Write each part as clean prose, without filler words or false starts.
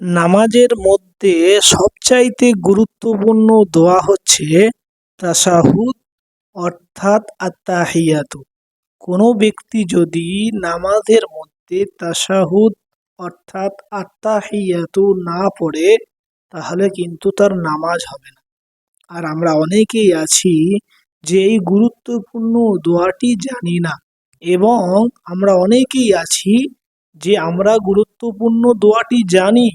নামাজের মধ্যে সবচাইতে গুরুত্বপূর্ণ দোয়া হচ্ছে তাশাহুদ অর্থাৎ আত্তাহিয়াতু। কোনো ব্যক্তি যদি নামাজের মধ্যে তাশাহুদ অর্থাৎ আত্তাহিয়াতু না পড়ে তাহলে কিন্তু তার নামাজ হবে না। আর আমরা অনেকেই আছি যে এই গুরুত্বপূর্ণ দোয়াটি জানি না, এবং আমরা অনেকেই আছি যে আমরা গুরুত্বপূর্ণ দোয়াটি জানি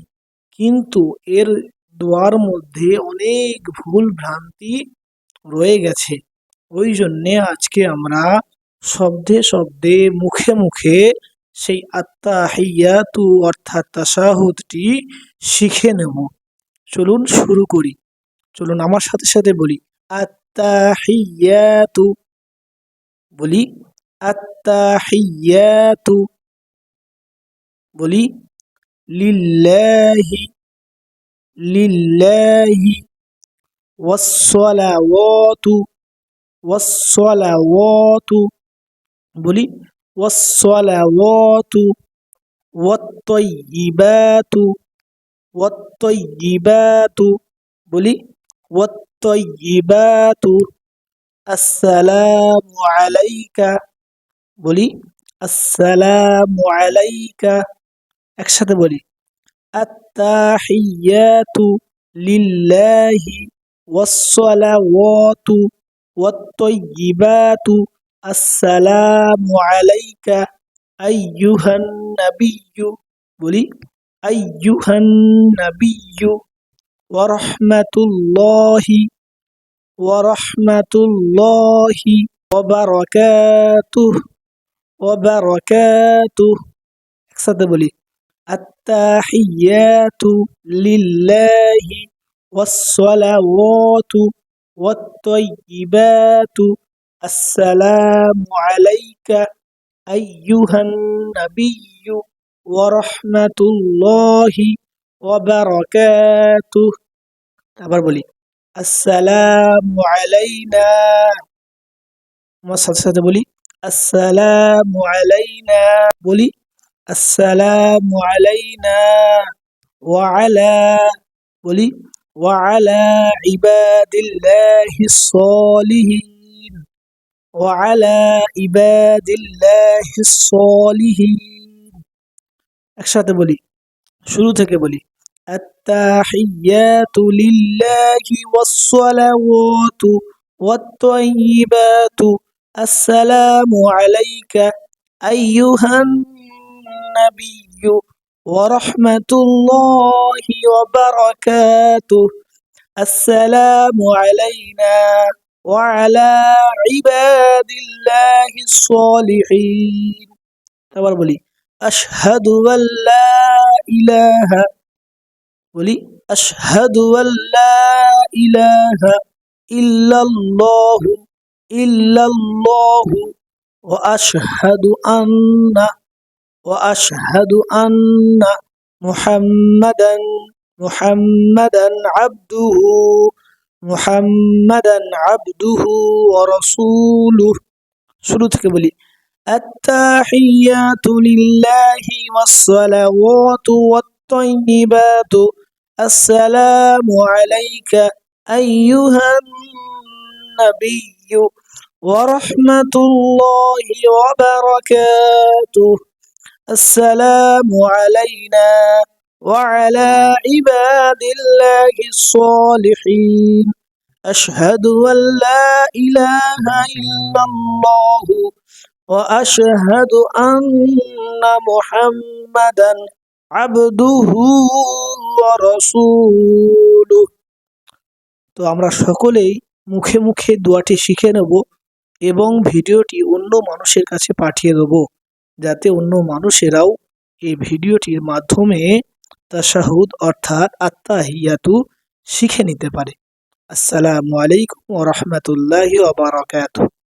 কিন্তু এর দোয়ার মধ্যে অনেক ভুল ভ্রান্তি রয়ে গেছে। ওই জন্যে আজকে আমরা শব্দে শব্দে মুখে মুখে সেই আত্তাহিয়াতু অর্থাৎ তাশাহুদটি শিখে নেব। চলুন শুরু করি। চলুন আমার সাথে সাথে বলি আত্তাহিয়াতু। বলি আত্তাহিয়াতু। বলি লিল্লাহি লিল্লাহি ওয়াসসালাওয়াতু ওয়াসসালাওয়াতু। বলি ওয়াসসালাওয়াতু ওয়াত্তাইয়িবাতু ওয়াত্তাইয়িবাতু। বলি ওয়াত্তাইয়িবাতু। আসসালামু আলাইকা। বলি আসসালামু আলাইকা। একসাথে বলি আত্তাহিয়াতু লিল্লাহি ওয়াসসালাওয়াতু ওয়াত্তাইয়িবাতু আসসালামু আলাইকা আইয়ুহান নাবিয়্যু। বলি আইয়ুহান নাবিয়্যু ওয়া রাহমাতুল্লাহি ওয়া রাহমাতুল্লাহি ওয়া বারাকাতুহু ওয়া বারাকাতুহু। একসাথে বলি আত্তাহিয়াতু লিল্লাহি ওয়াসসালাওয়াতু ওয়াত্তাইয়িবাতু আসসালামু আলাইকা আইয়ুহান নাবিয়্যু ওয়া রাহমাতুল্লাহি ওয়া বারাকাতুহু। আবার বলি আসসালামু আলাইনা। আমার সাথে সাথে বলি আসসালামু আলাইনা। বলি আসসালামু আলাইনা ওয়া আলা। বলি ওয়া আলা ইবাদিল্লাহিস সালিহিন ওয়া আলা ইবাদিল্লাহিস সালিহিন। একসাথে বলি, শুরু থেকে বলি আত্তাহিয়াতু লিল্লাহি ওয়াসসালাওয়াতু ওয়াত্তাইয়িবাতু আসসালামু আলাইকা আইয়ুহান নাবিয়্যু ওয়া রাহমাতুল্লাহি ওয়া বারাকাতুহু আসসালামু আলাইনা ওয়া আলা ইবাদিল্লাহিস সালিহিন। তারপর বলি আশহাদু আল্লা ইলাহা। বলি আশহাদু আল্লা ইলাহা ইল্লাল্লাহু ইল্লাল্লাহু ওয়া আশহাদু আন্না মুহাম্মাদান আবদুহু ওয়া রাসূলুহু। শুরু থেকে বলি التحيات لله والصلوات والطيبات السلام عليك أيها النبي ورحمة الله وبركاته السلام علينا وعلى عباد الله الصالحين أشهد أن لا إله إلا الله وأشهد أن محمدا عبده ورسوله। তো আমরা সকলেই মুখে মুখে দোয়াটি শিখে নেব এবং ভিডিওটি অন্য মানুষের কাছে পাঠিয়ে দেব, যাতে অন্য মানুষেরাও এই ভিডিওটির মাধ্যমে তাশাহুদ অর্থাৎ আত্তাহিয়াতু শিখে নিতে পারে। আসসালামু আলাইকুম ওয়া রাহমাতুল্লাহি ওয়া বারাকাতুহু।